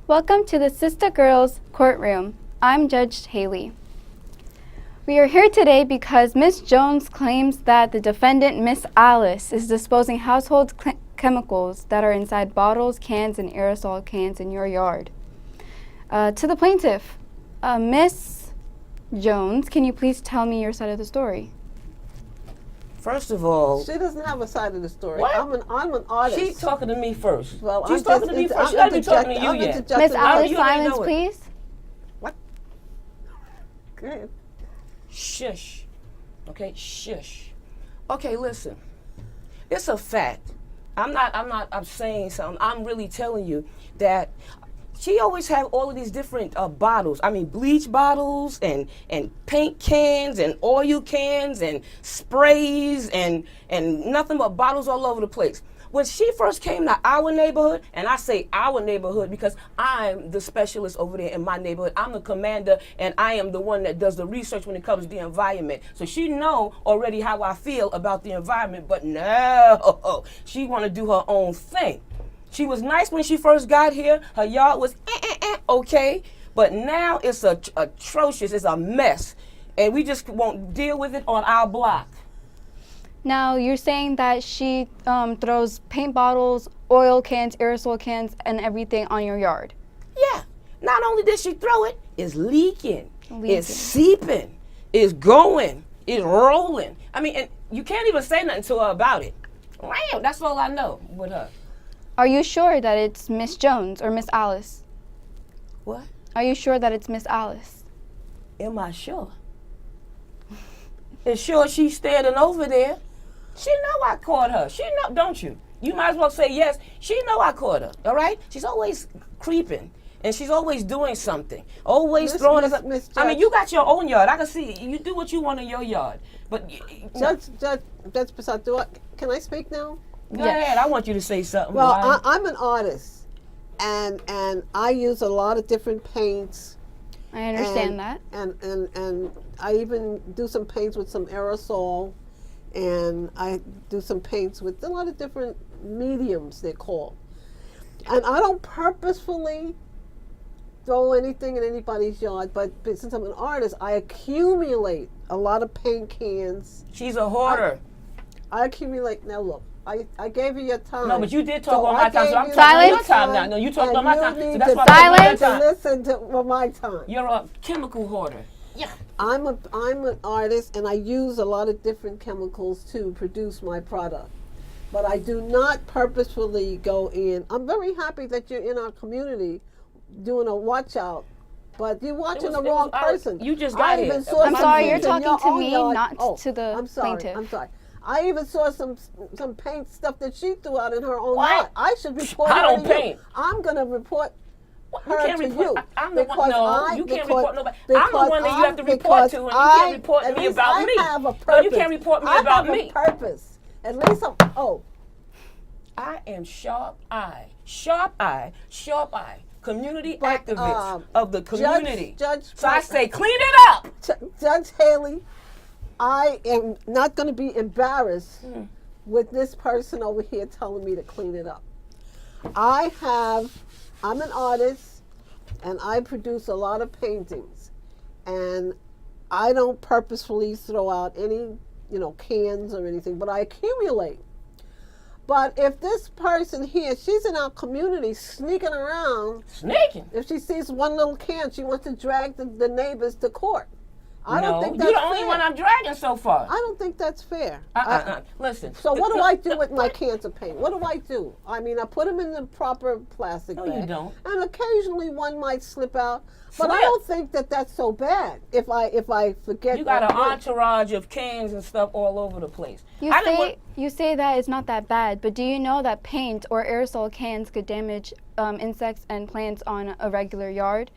Welcome to the CISTA Girls Courtroom. I'm Judge Haley. We are here today because Ms. Jones claims that the defendant, Miss Alice, is disposing household chemicals that are inside bottles, cans, and aerosol cans in your yard. To the plaintiff, Miss Jones, can you please tell me your side of the story? First of all, she doesn't have a side of the story. What? I'm an artist. She's talking to me first. Well, She's talking to me first. She gotta be talking to you yet. Miss Alice, you already silence, know it. please. What? Go ahead. Shush. Okay, shush. Okay, listen. It's a fact. I'm saying something. I'm really telling you that she always have all of these different bottles. I mean, bleach bottles and paint cans and oil cans and sprays and nothing but bottles all over the place. When she first came to our neighborhood, and I say our neighborhood because I'm the specialist over there in my neighborhood. I'm the commander, and I am the one that does the research when it comes to the environment. So she know already how I feel about the environment, but no, she want to do her own thing. She was nice when she first got here. Her yard was okay, but now it's atrocious. It's a mess, and we just won't deal with it on our block. Now, you're saying that she throws paint bottles, oil cans, aerosol cans, and everything on your yard. Yeah. Not only did she throw it, it's leaking. It's seeping. It's going. It's rolling. I mean, and you can't even say nothing to her about it. Wow, that's all I know with her. Are you sure that it's Miss Jones or Miss Alice? What? Are you sure that it's Miss Alice? Am I sure? As sure she's standing over there. She know I caught her. She know, don't you? You might as well say yes. She know I caught her, all right? She's always creeping, and she's always doing something. Always throwing us up. I mean, you got your own yard. I can see you do what you want in your yard. But Judge Persaud, can I speak now? Go ahead. I want you to say something. Well, I'm an artist, and I use a lot of different paints. I understand that. And I even do some paints with some aerosol, and I do some paints with a lot of different mediums, they're called. And I don't purposefully throw anything in anybody's yard, but since I'm an artist, I accumulate a lot of paint cans. She's a hoarder. I accumulate, now look. I gave you your time. No, but you did talk on my time, so I'm talking on your time now. No, you talked on my time, so that's why I'm talking on your time. Listen to my time. You're a chemical hoarder. Yeah. I'm an artist, and I use a lot of different chemicals to produce my product. But I do not purposefully go in. I'm very happy that you're in our community doing a watch out, but you're watching the wrong person. You just got here. I'm sorry, you're talking to me, not to the plaintiff. I'm sorry. I even saw some paint stuff that she threw out in her own yard. I should report her. I don't paint. I'm going to report her to you. I'm the one. No, you can't report nobody. I'm the one that you have to report to, and you can't report me about me. I have a purpose. No, you can't report me about me. I have a purpose. At least I am sharp eye, community activist of the community. So I say, clean it up. Judge Haley, I am not going to be embarrassed with this person over here telling me to clean it up. I'm an artist, and I produce a lot of paintings, and I don't purposefully throw out any, cans or anything, but I accumulate. But if this person here, she's in our community sneaking around. Sneaking? If she sees one little can, she wants to drag the neighbors to court. I don't think that's you're the only one I'm dragging so far. I don't think that's fair. Listen. So what do I do with my cans of paint? What do I do? I mean, I put them in the proper plastic bag. No, you don't. And occasionally one might slip out. But I don't think that that's so bad if I forget. You got an entourage of cans and stuff all over the place. You say that it's not that bad, but do you know that paint or aerosol cans could damage insects and plants on a regular yard?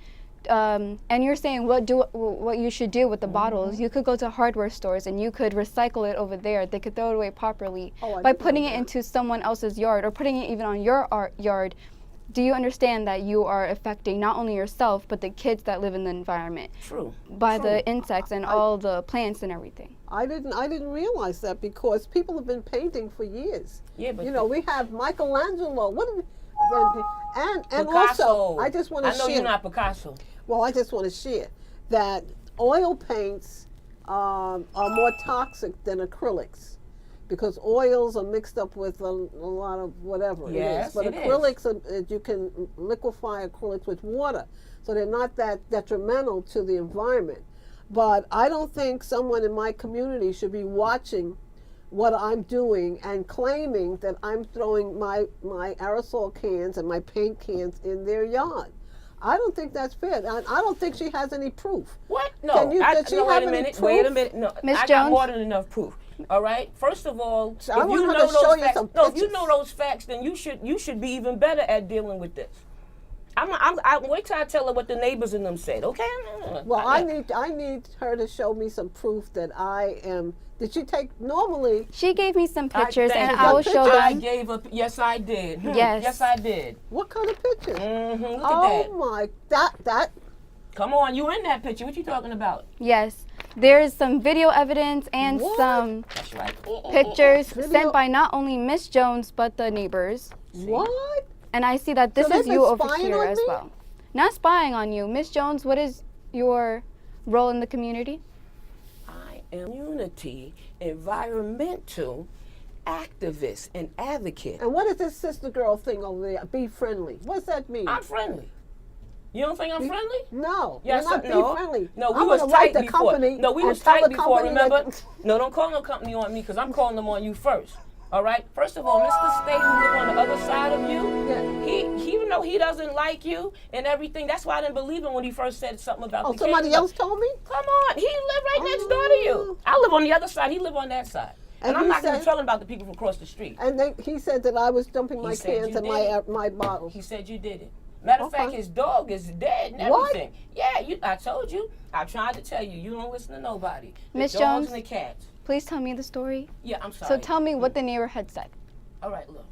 And you're saying what you should do with the bottles. You could go to hardware stores and you could recycle it over there. They could throw it away properly by putting it into someone else's yard or putting it even on your yard. Do you understand that you are affecting not only yourself but the kids that live in the environment? True. By the insects and all the plants and everything. I didn't realize that because people have been painting for years. Yeah, but we have Michelangelo. And Picasso. also, I just want to I know share. you're not Picasso. Well, I just want to share that oil paints are more toxic than acrylics because oils are mixed up with a lot of whatever it Yes, is. But it acrylics, you can liquefy acrylics with water, so they're not that detrimental to the environment. But I don't think someone in my community should be watching what I'm doing and claiming that I'm throwing my aerosol cans and my paint cans in their yard. I don't think that's fair. And I don't think she has any proof. What? No. Can you, does she no, have wait a any minute. proof? Wait a minute. No. Miss I got Jones? more than enough proof. All right. First of all, So I if want you her know to show those you facts, some no, if you pictures. know those facts, then you should be even better at dealing with this. I wait till I tell her what the neighbors and them said. Okay. Well, I need her to show me some proof that I am. Did she take normally? She gave me some pictures, thank and you. I will show I them. gave up. Yes, I did. Yes. Yes, I did. What kind of pictures? Look at Oh that. my, that. Come on, you in that picture? What you talking about? Yes, there is some video evidence and What? some That's right. pictures Video- sent by not only Miss Jones but the neighbors. What? And I see that this So is they've you been over spying here on as me? well. Not spying on you, Miss Jones. What is your role in the community? I am unity, environmental activist and advocate. And what is this sister girl thing over there? Be friendly. What's that mean? I'm friendly. You don't think I'm friendly? No, Yes, you're not no. be friendly. No, we I'm was gonna write tight the before. company. No, we and was tell tight the before. company Remember? that- No, don't call no company on me because I'm calling them on you first. All right. First of all, Mr. State, who live on the other side of you, Yeah. he even though he doesn't like you and everything, that's why I didn't believe him when he first said something about. Oh, the somebody kids. else told me? Come on, he lived right next door to you. I live on the other side. He live on that side. And And I'm he not even said- talking about the people from across the street. And he said that I was dumping my said cans you and did. my bottles. He said you did it. Matter of fact, Okay. his dog is dead and What? everything. Yeah, I told you. I tried to tell you. You don't listen to nobody. The Miss dogs Jones? and the cats. Please tell me the story. Yeah, I'm sorry. So tell me what the neighbor had said. All right, look.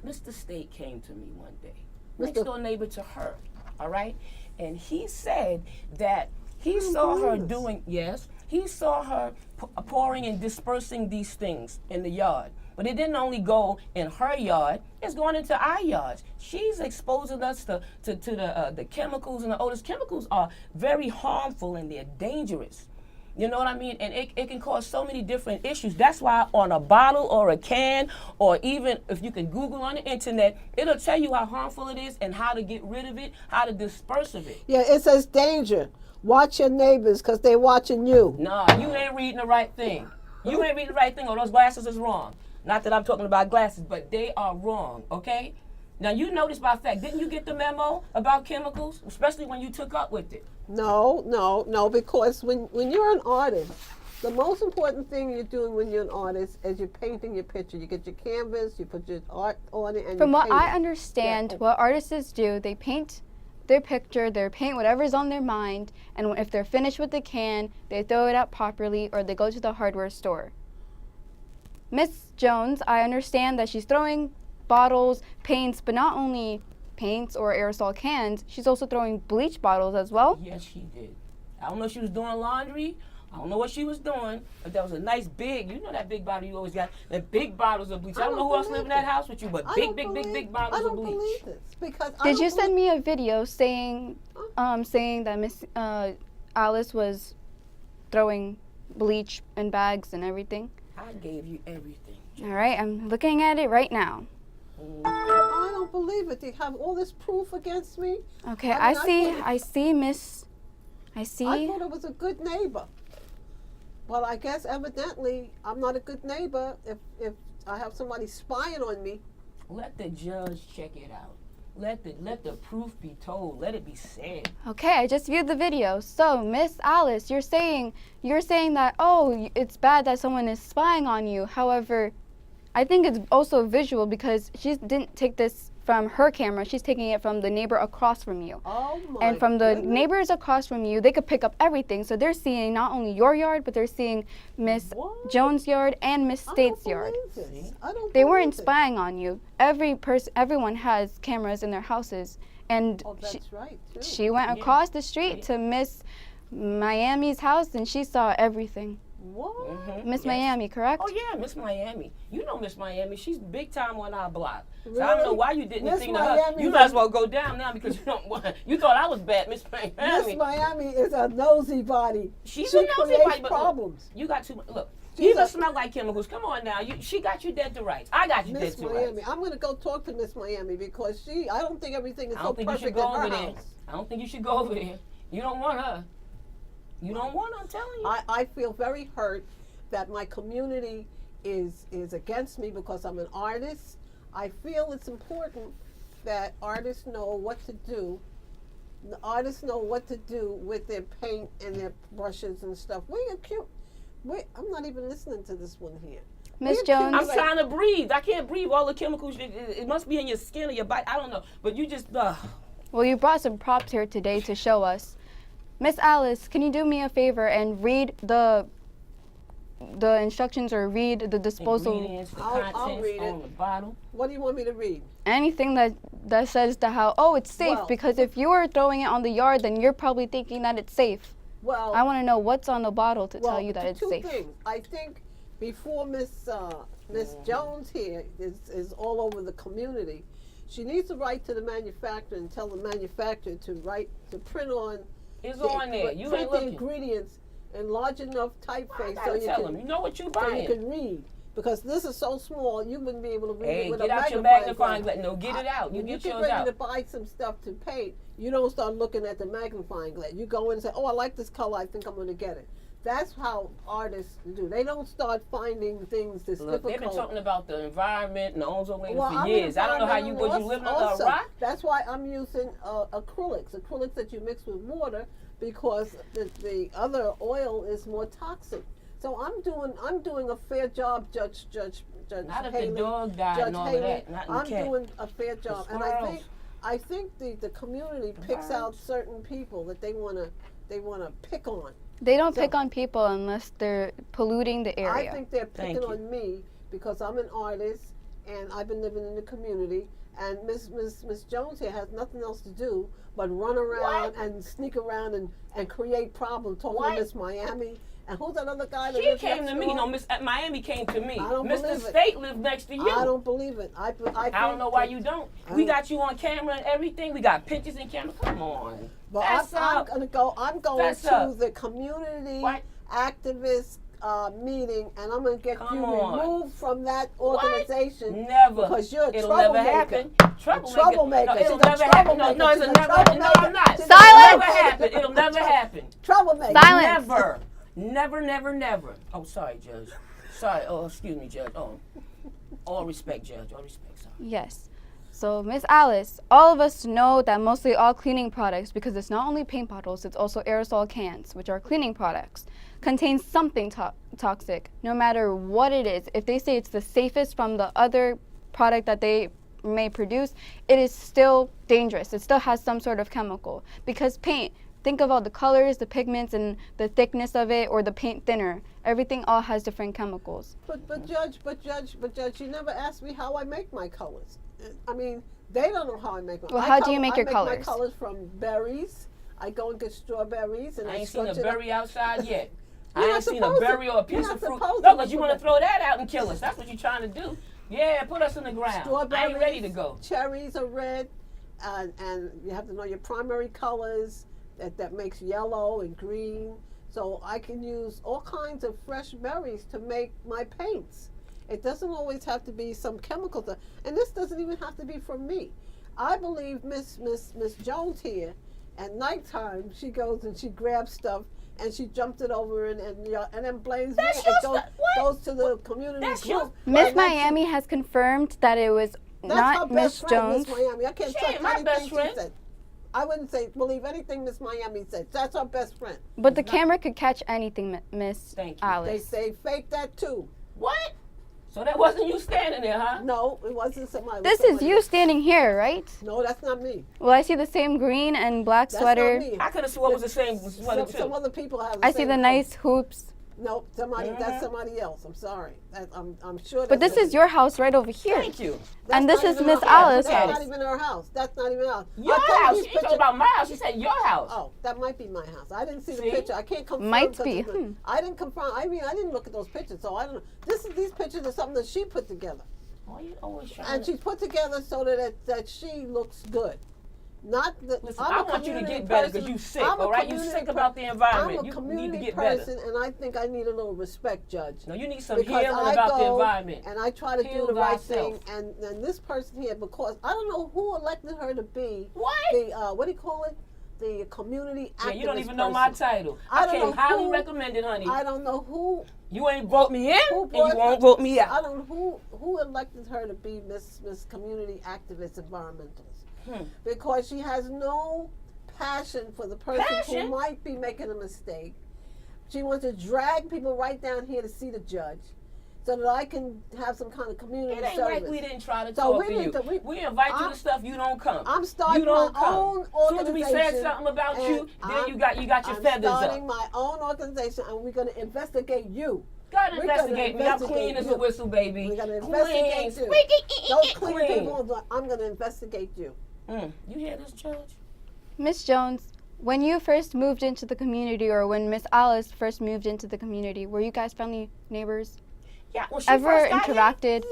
Mr. State came to me one day, Mr. next door neighbor to her, all right? And he said that he saw her believe this. doing, yes, he saw her pouring and dispersing these things in the yard. But it didn't only go in her yard, it's going into our yards. She's exposing us to the chemicals and the odors. Chemicals are very harmful and they're dangerous. You know what I mean? And it can cause so many different issues. That's why on a bottle or a can, or even if you can Google on the internet, it'll tell you how harmful it is and how to get rid of it, how to disperse of it. Yeah, it says danger. Watch your neighbors because they're watching you. Nah, you ain't reading the right thing. You ain't reading the right thing, or those glasses is wrong. Not that I'm talking about glasses, but they are wrong, okay? Now, you notice by fact, didn't you get the memo about chemicals, especially when you took up with it? No, because when you're an artist, the most important thing you're doing when you're an artist is you're painting your picture. You get your canvas, you put your art on it, and From you what paint I it. understand, Yeah. what artists do, they paint their picture, they paint whatever's on their mind, and if they're finished with the can, they throw it out properly or they go to the hardware store. Miss Jones, I understand that she's throwing bottles, paints, but not only paints or aerosol cans, she's also throwing bleach bottles as well. Yes, she did. I don't know if she was doing laundry. I don't know what she was doing, but that was a nice big, you know that big bottle you always got, the big bottles of bleach. I don't know who else live in that house with you, but I big, don't big, big, believe- big bottles I of don't bleach. believe this because I Did don't you send believe- me a video saying that Miss Alice was throwing bleach in bags and everything? I gave you everything. All right, I'm looking at it right now. I don't believe it. They have all this proof against me. Okay, I mean, I see, Miss. I see. I thought it was a good neighbor. Well, I guess evidently I'm not a good neighbor if I have somebody spying on me. Let the judge check it out. Let the proof be told. Let it be said. Okay, I just viewed the video. So, Miss Alice, you're saying that it's bad that someone is spying on you. However, I think it's also visual because she didn't take this from her camera. She's taking it from the neighbor across from you. Oh my And from the goodness. neighbors across from you, they could pick up everything. So they're seeing not only your yard, but they're seeing Miss What? Jones' yard and Miss I don't State's yard. believe this. I don't They believe weren't this. spying on you. Everyone has cameras in their houses, and Oh, that's right, too. she went Yeah. across the street to Miss Miami's house, and she saw everything. What? Miss Yes. Miami, correct? Oh yeah, Miss Miami. You know Miss Miami. She's big time on our block. Really? So I don't know why you did Miss anything to her. Miami You might as well go down now because you don't want. You thought I was bad, Miss Miami. Miss Miami is a nosy body. She's she a nosy creates body, but problems. You got too much. Look, She's you even a- smell like chemicals. Come on now. She got you dead to rights. I got you Miss dead to Miami. rights. I'm going to go talk to Miss Miami because I don't think everything is I so don't think you should perfect in go her over there. house. I don't think you should go over there. You don't want her. You don't want her, I'm telling you. I feel very hurt that my community is against me because I'm an artist. I feel it's important that artists know what to do. The artists know what to do with their paint and their brushes and stuff. I'm not even listening to this one here. Miss We Jones. I'm accuse- trying to breathe. I can't breathe. All the chemicals, it must be in your skin or your body. I don't know. But you just, Well, you brought some props here today to show us. Miss Alice, can you do me a favor and read the instructions or read the disposal? ingredients, the I'll contents read it. on the bottle. What do you want me to read? Anything that says to how, oh, it's safe, Well- because if you are throwing it on the yard, then you're probably thinking that it's safe. Well, I want to know what's on the bottle to tell you that it's two safe. things. I think before Miss Jones here is all over the community, she needs to write to the manufacturer and tell the manufacturer to print on. It's on there. You print ain't the looking. ingredients in large enough I typeface gotta tell them. You know what you're so you buying. can read. Because this is so small, you wouldn't be able to read Hey, it with get a out your magnifying magnifying glass. No, get it out. You When you get get yours ready out. to buy some stuff to paint, you don't start looking at the magnifying glass. You go in and say, "Oh, I like this color. I think I'm going to get it." That's how artists do. They don't start finding things that's Look, they've been difficult. talking about the environment and the ozone layer Well, for I'm years. I don't know how you environmental would you living under a also. rock. That's why I'm using acrylics that you mix with water because the other oil is more toxic. So I'm doing a fair job, Judge Not if Haley, the dog died Judge and all Haley. of that. Not in the I'm cat. doing a fair job, and squirrels. I think the community picks out certain people that they wanna pick on. They don't So- pick on people unless they're polluting the area. I think they're Thank picking you. on me because I'm an artist and I've been living in the community. And Miss Jones here has nothing else to do but run around and sneak around and create problems. Talking What? to Miss Miami and who's that other guy that She lives came next to me. door? No, Miss Miami came to me. I don't Mr. believe it. State lived next to you. I don't believe it. I don't know why you don't. We I- got you on camera and everything. We got pictures and camera. Come on. But That's I'm up. going That's to up. the community What? activist meeting, and I'm going to get Come you on. removed from that What? organization. Never. Because you're a It'll troublemaker. never happen. Troublemaker. No, it'll She's a never happen. No, troublemaker. no, it's She's a a never. No, troublemaker. I'm not. She's a It'll Silence. never happen. It'll never happen. Troublemaker. Silence. Never. Never, never, never. Oh, sorry, Judge. Sorry. Oh, excuse me, Judge. Oh, all respect, Judge. All respect. Sorry. Yes. So, Miss Alice, all of us know that mostly all cleaning products, because it's not only paint bottles, it's also aerosol cans, which are cleaning products, contain something toxic, no matter what it is. If they say it's the safest from the other product that they may produce, it is still dangerous. It still has some sort of chemical. Because paint, think of all the colors, the pigments, and the thickness of it, or the paint thinner. Everything all has different chemicals. But Judge, you never asked me how I make my colors. I mean, they don't know how I make them. Well, how do you make your I colors? make my colors from berries. I go and get strawberries and I ain't seen scrunch a it up. berry outside yet. You're I not ain't seen a supposed to- berry or a you're piece not of fruit. supposed No, to because you put want to throw that out and kill us. That's what you're trying to do. Yeah, put us in the ground. I ain't ready to go. Cherries are red, and you have to know your primary colors. That makes yellow and green. So I can use all kinds of fresh berries to make my paints. It doesn't always have to be some chemical stuff, and this doesn't even have to be from me. I believe Miss Jones here, at nighttime she goes and she grabs stuff and she jumps it over and then blames That's me. your It goes, stuff. What? goes to the community That's your- group. Miss And then she- Miami has confirmed that it was That's not her Miss best friend, Jones. Miss Miami. I can't She trust ain't my anything best she friend. said. I wouldn't believe anything Miss Miami said. That's our best friend. But the camera could catch anything, Miss Thank you. They Alice. say fake that too. What? So that wasn't you standing there, huh? No, it wasn't somebody. This is you standing here, right? No, that's not me. Well, I see the same green and black That's sweater. not me. I could have sworn it was the same sweater Some too. other people have. I see the nice hoops. Nope, somebody. That's somebody else. I'm sorry. I'm sure. But this is your house right over here. Thank you. And this is Miss Alice. Alice's That's house. not even her house. That's not even her house. Your house. She ain't talking about my house. She said your house. Oh, that might be my house. I didn't see the See? picture. I can't confirm. Might 'cause be. I didn't confirm. I mean, I didn't look at those pictures, so I don't know. These pictures are something that she put together, Why you always trying and to... she put together so that she looks good. Not the. Listen, I'm I a want you to community get better because person. you sick, I'm a all right? You community sick about the environment. I'm a You community need to get person, better. and I think I need a little respect, Judge. No, you need some Because healing I about the go environment. and I try to Heal do the right thyself. thing, and this person here, because I don't know who elected her to be What? the what do you call it? The community activist. Yeah, you don't even know my person. title. I I don't came know highly who- recommended, honey. I don't know who You ain't vote me in, and brought- you won't vote me out. I don't know who elected her to be Miss Community Activist Environmentalist, because she has no passion for the person Passion? who might be making a mistake. She wants to drag people right down here to see the judge, so that I can have some kind of community It ain't service. like we didn't try to So talk we to you. need to- We invite you I'm- to stuff, you don't come. I'm starting you don't my come. own Soon as we said organization, something about and you, then you got your I'm feathers up. starting my own organization, and we're going to investigate you. God We're investigate gonna me. I'm investigate clean as a you. whistle, baby. We're going to Clean. investigate you. Squeaky. Those clean Clean. people, I'm going to investigate you. You hear this, Judge? Miss Jones, when you first moved into the community, or when Miss Alice first moved into the community, were you guys friendly neighbors? Yeah. When she Ever first got here, interacted?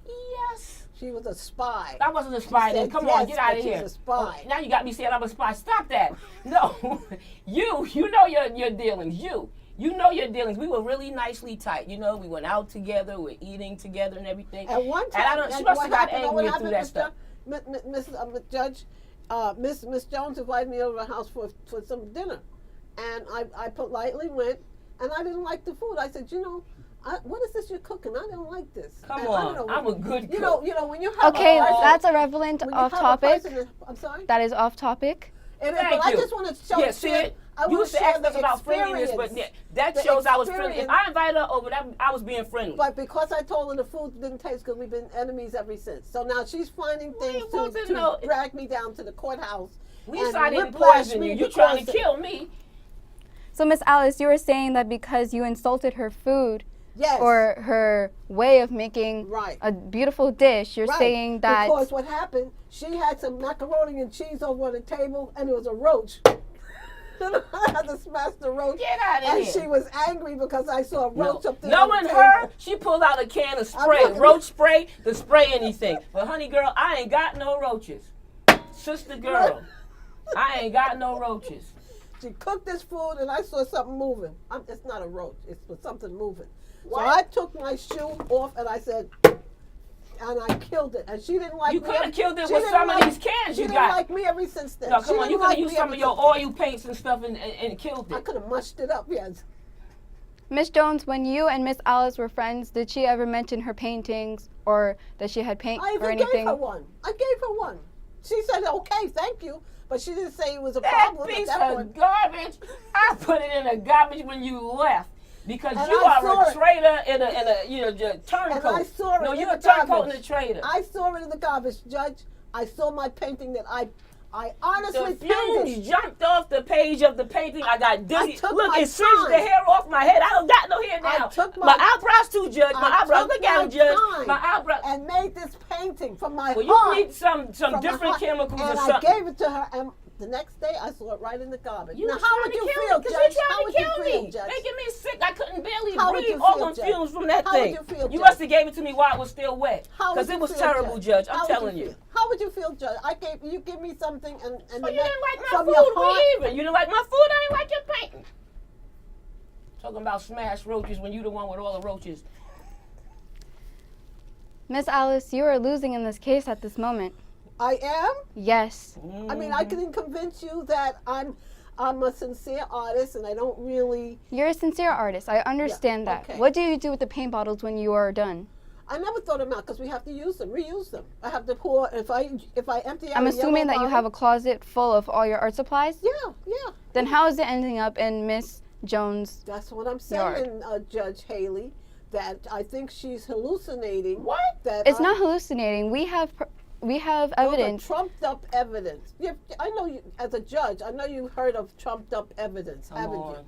Yes. She was a spy. I wasn't a spy then. said Come yes, on, get out but of she's here. a spy. Oh, now you got me saying I'm a spy. Stop that. No. you know your dealings. You know your dealings. We were really nicely tight. You know, we went out together, we were eating together and everything. At one time, and I don't, she and must what have got happened- angry what through happened, that Mr. stuff. Judge, Miss Jones invited me over to the house for some dinner, and I politely went, and I didn't like the food. I said, what is this you're cooking? I don't like this. Come And I don't on, know, I'm a good cook. You know when you have Okay, a person, that's irrelevant, when you off have a topic. person that- I'm sorry. That is off topic. It is, Thank but I you. just want to show. Yeah, see it? I You want used to share ask the us about friendliness, but experience. that The shows I was friendly. If experience. I invited her over, I was being friendly. But because I told her the food didn't taste good, we've been enemies ever since. So now she's finding things wasn't to no- drag me down to the courthouse. we and decided to whiplash poison me you. You're trying to because- kill me. So, Miss Alice, you were saying that because you insulted her food Yes. or her way of making Right. a beautiful dish, you're Right. saying that Because what happened, she had some macaroni and cheese over on the table, and it was a roach. I had to smash the roach. Get out of and here. she was angry because I saw a roach up there. Knowing on the her, table. she pulled out a can of spray, looking- roach spray, to spray anything. But honey girl, I ain't got no roaches. Sister girl, I ain't got no roaches. She cooked this food, and I saw something moving. It's not a roach. It's something moving. What? So I took my shoe off, and I said, and I killed it. And she didn't like You me. could have killed it She with didn't some of like- these cans She you didn't got. like me ever since then. No, She come on, didn't you could have like used me some ever of your since then. oil paints and stuff and killed I it. could have mushed it up, yes. Miss Jones, when you and Miss Alice were friends, did she ever mention her paintings or that she had paint I or even gave anything? her one. I gave her one. She said, okay, thank you. But she didn't say it was a That problem at piece that of point. garbage, I put it in the garbage when you left. Because And you I are saw a it. traitor and a turncoat. And I saw it No, in you're the a turncoat garbage. and a traitor. I saw it in the garbage, Judge. I saw my painting that I honestly The fumes painted. jumped off the page of the painting. I got dizzy. took Look, my it singed the time. hair off my head. I don't got no hair I now. took my my- eyebrows too, Judge. My I eyebrows. took Look at my them, Judge. time My eyebrows. and made this painting from my Well, heart. you need some from my different heart. chemicals and or I something. gave it to her, and the next day I saw it right in the garbage. You now, was how trying would to you kill feel, me, 'cause Judge? you How trying would to you kill feel, me, Judge? making me sick. I couldn't barely How would breathe. you All feel, them Judge? fumes from that How would thing. you feel, You Judge? must have gave it to me while it was still wet. How would Because you it was feel, terrible, Judge. I'm How would telling you. you. Feel? How would you feel, Judge? You give me something, and So the you next- didn't like my from food, your heart, we even. You didn't like my food, I didn't like your painting. Talking about smashed roaches when you the one with all the roaches. Miss Alice, you are losing in this case at this moment. I am. Yes. I mean, I can convince you that I'm a sincere artist, and I don't really. You're a sincere artist. I understand that. okay. What do you do with the paint bottles when you are done? I never throw them out because we have to use them, reuse them. I have to pour. If I empty out. I'm a assuming yellow that you bottle- have a closet full of all your art supplies. Yeah, yeah. Then how is it ending up in Miss Jones? That's what I'm Yard. saying, Judge Haley. That I think she's hallucinating. What? That It's not hallucinating. We have evidence. Trumped up evidence. I know you, as a judge, I know you've heard of trumped up evidence, Come haven't on. you?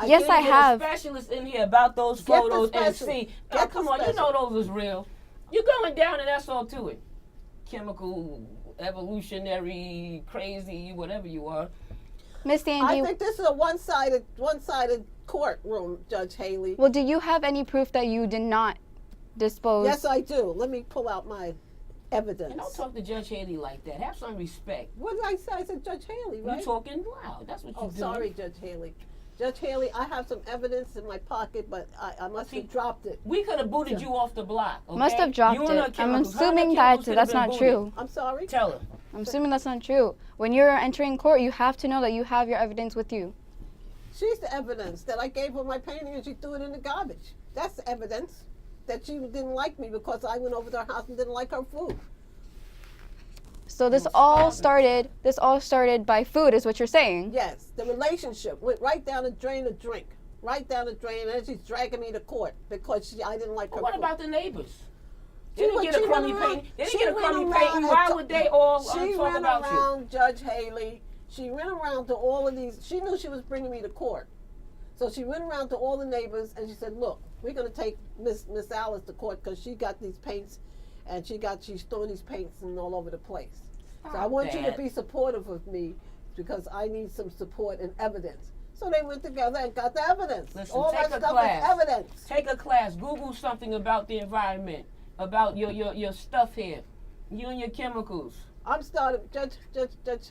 Yes, I Get have. a specialist in here about those Get the photos and special- see. get Oh, the come on, you special. know those is real. You're going down and that's all to it. Chemical, evolutionary, crazy, whatever you are. Miss Sandy, I think this is a one-sided courtroom, Judge Haley. well, do you have any proof that you did not dispose? Yes, I do. Let me pull out my evidence. And don't talk to Judge Haley like that. Have some respect. What did I say? I said Judge Haley, right? You talking loud. That's what you Oh, do. sorry, Judge Haley. Judge Haley, I have some evidence in my pocket, but I must have dropped it. We could have booted you off the block. Okay? Must have dropped You and her it. I'm chemicals. Her and her assuming chemicals could have that's been not booted. true. I'm sorry? Tell her. I'm assuming that's not true. When you're entering court, you have to know that you have your evidence with you. She's the evidence that I gave her my painting and she threw it in the garbage. That's the evidence that she didn't like me because I went over to her house and didn't like her food. So this all started by food, is what you're saying. Yes, the relationship went right down the drain of drink. Right down the drain, and she's dragging me to court because I didn't like her What food. about the neighbors? They She didn't went- get a she crummy went around- painting. They didn't she get a went crummy around painting. and Why ta- would they all She talk ran about you? around, Judge Haley. She ran around to all of these. She knew she was bringing me to court. So she went around to all the neighbors and she said, look, we're going to take Miss Alice to court because she got these paints and she's throwing these paints and all over the place. So I want you to be supportive of me because I need some support and evidence. So they went together and got the evidence. Listen, all take that a stuff class. is evidence. Take a class. Google something about the environment, about your stuff here, you and your chemicals. I'm starting, Judge,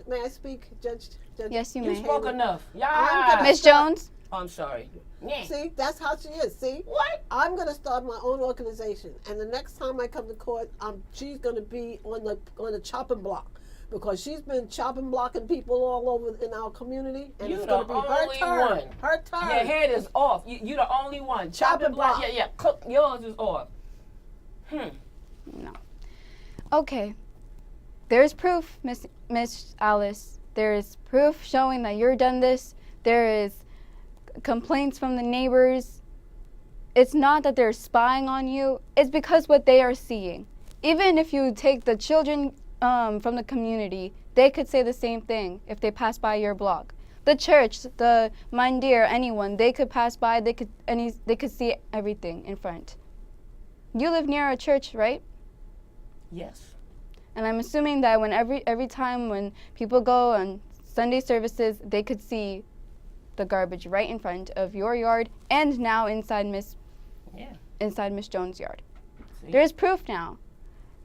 may I speak? Judge, Yes, you You may. spoke enough. I'm Yeah. gonna- Miss Jones? Oh, I'm sorry. Yeah. See, that's how she is. See, What? I'm going to start my own organization, and the next time I come to court, she's going to be on the chopping block because she's been chopping blocking people all over in our community, and You're it's going to the be her only turn. one. Her turn. Your head is off. You're the only one. Chopping block. Yeah. Cook. Yours is off. No. Okay. There's proof, Miss Alice. There is proof showing that you're done this. There is complaints from the neighbors. It's not that they're spying on you. It's because what they are seeing. Even if you take the children from the community, they could say the same thing if they pass by your block. The church, the mandir, anyone, they could pass by. They could see everything in front. You live near a church, right? Yes. And I'm assuming that when every time when people go on Sunday services, they could see the garbage right in front of your yard and now inside Miss Jones' yard. See? There's proof now.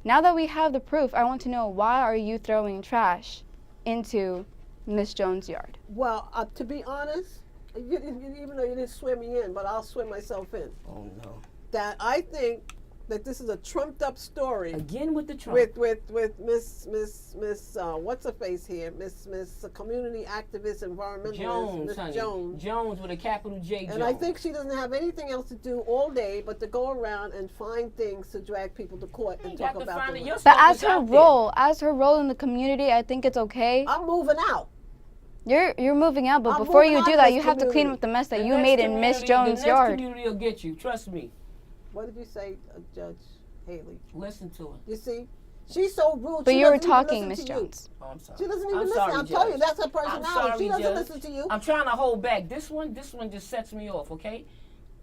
Now that we have the proof, I want to know, why are you throwing trash into Miss Jones' yard? Well, to be honest, even though you didn't swear me in, but I'll swear myself in. Oh no. That I think that this is a trumped up story. Again with the Trump. With Miss what's her face here, Miss community activist, environmentalist, Jones, Miss honey. Jones. Jones with a capital J. And Jones. I think she doesn't have anything else to do all day but to go around and find things to drag people to court and You talk got to about find them. it. Your But stuff as is her out there. role in the community, I think it's okay. I'm moving out. You're moving out, but I'm before moving you out do of that, this you have to clean community. up the mess that The you next made in Miss community- Jones' the yard. next community will get you. Trust me. What did you say, Judge Haley? Listen to her. You see, she's so rude. But she you were doesn't even talking, listen Miss to you. Jones. Oh, I'm sorry. She doesn't even I'm listen. sorry, I told you Judge. that's her I'm personality. sorry, She doesn't Judge. listen to you. I'm trying to hold back. This one just sets me off, okay?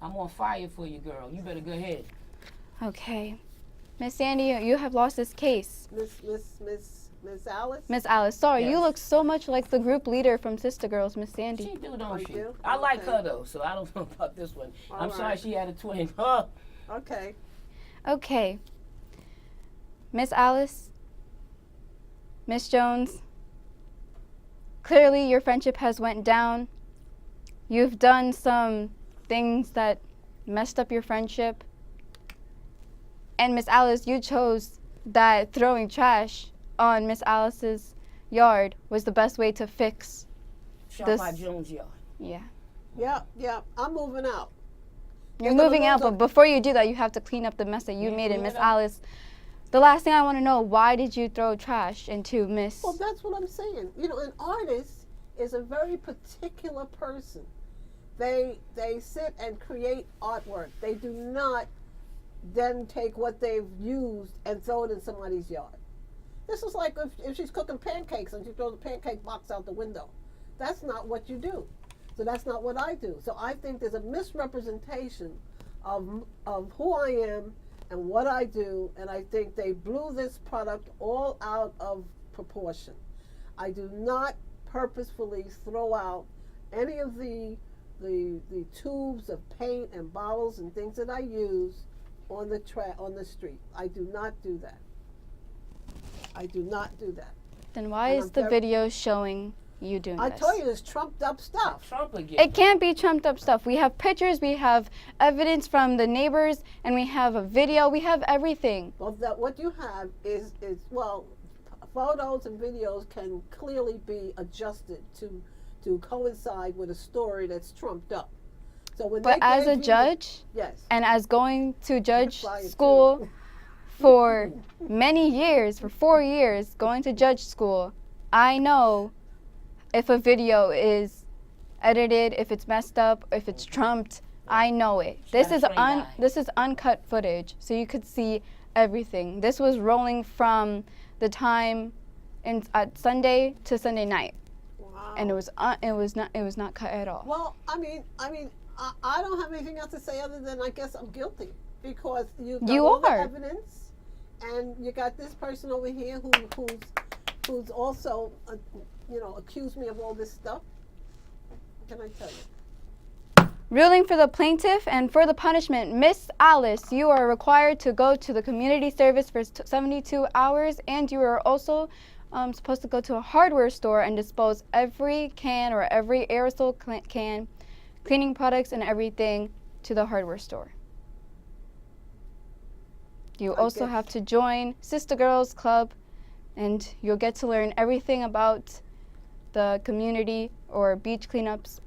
I'm on fire for you, girl. You better go ahead. Okay. Miss Sandy, you have lost this case. Miss Alice. Miss Alice, sorry, you Yes. look so much like the group leader from CISTA Girls, Miss Sandy. She do, don't you she? do? I like Okay. her, though, so I don't know about this one. All I'm sorry right. she had a twin. Huh? Okay. Okay. Miss Alice, Miss Jones, clearly your friendship has went down. You've done some things that messed up your friendship. And Miss Alice, you chose that throwing trash on Miss Alice's yard was the best way to fix. Shop This- by Jones Yard. Yeah. Yeah. I'm moving out. You're They're gonna moving out, lose but before you do that, you have to clean up the mess that you Yeah, made in clean Miss it up. Alice. The last thing I want to know, why did you throw trash into Miss? Well, that's what I'm saying. You know, an artist is a very particular person. They sit and create artwork. They do not then take what they've used and throw it in somebody's yard. This is like if she's cooking pancakes and she throws the pancake box out the window. That's not what you do. So that's not what I do. So I think there's a misrepresentation of who I am and what I do, and I think they blew this product all out of proportion. I do not purposefully throw out any of the tubes of paint and bottles and things that I use on the street. I do not do that. I do not do that. Then why And is I'm the very- video showing you doing I this? told you there's trumped up stuff. Trump again. It can't be trumped up stuff. We have pictures, we have evidence from the neighbors, and we have a video. We have everything. Well, what you have is photos and videos can clearly be adjusted to coincide with a story that's trumped up. So when But they as gave a you judge, yes, and as going to judge Fly it school too. for many years, for 4 years, going to judge school, I know if a video is edited, if it's messed up, if it's trumped. I know it. This is this is uncut footage, so you could see everything. This was rolling from the time at Sunday to Sunday night, wow. and it was not cut at all. Well, I mean, I don't have anything else to say other than I guess I'm guilty because you've got You all the are. evidence, and you got this person over here who's also accused me of all this stuff. What can I tell you? Ruling for the plaintiff and for the punishment, Miss Alice, you are required to go to the community service for 72 hours, and you are also supposed to go to a hardware store and dispose every can or every aerosol can, cleaning products and everything to the hardware store. You also guess- have to join CISTA Girls Club, and you'll get to learn everything about the community or beach cleanups.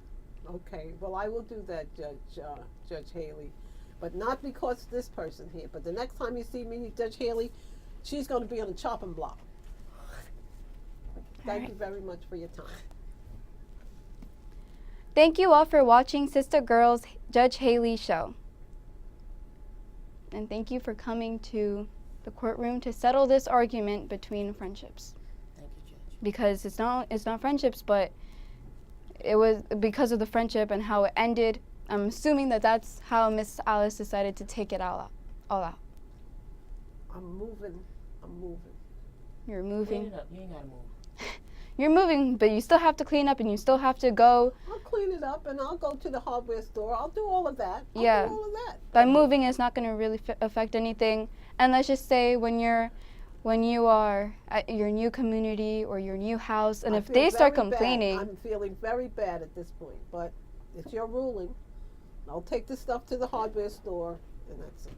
Okay, well, I will do that, Judge Haley, but not because this person here. But the next time you see me, Judge Haley, she's going to be on the chopping block. Thank you very much for your time. Thank you all for watching CISTA Girls Judge Haley show. And thank you for coming to the courtroom to settle this argument between friendships. Thank you, Judge. Because it's not friendships, but it was because of the friendship and how it ended. I'm assuming that that's how Miss Alice decided to take it all out. I'm moving. You're Clean moving. it up. You ain't gotta move. You're moving, but you still have to clean up and you still have to go. I'll clean it up and I'll go to the hardware store. I'll do all of that. Yeah. I'll do all of that. By moving, it's not going to really affect anything. And let's just say when you are at your new community or your new house, and I if feel they start very bad. complaining, I'm feeling very bad at this point, but it's your ruling. I'll take the stuff to the hardware store, and that's it.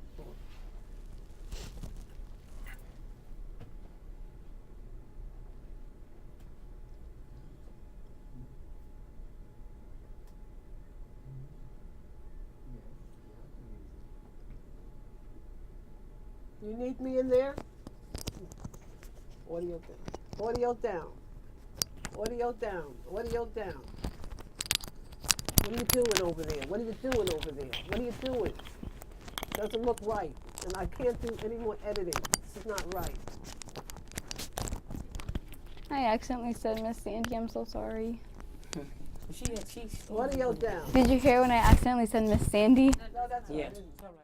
You need me in there? Audio down. Audio down. Audio down. Audio down. What are you doing over there? What are you doing over there? What are you doing? Doesn't look right. And I can't do any more editing. This is not right. I accidentally said Miss Sandy. I'm so sorry. She's Audio down. Did you hear when I accidentally said Miss Sandy? No, that's all Yeah. right. It's all right.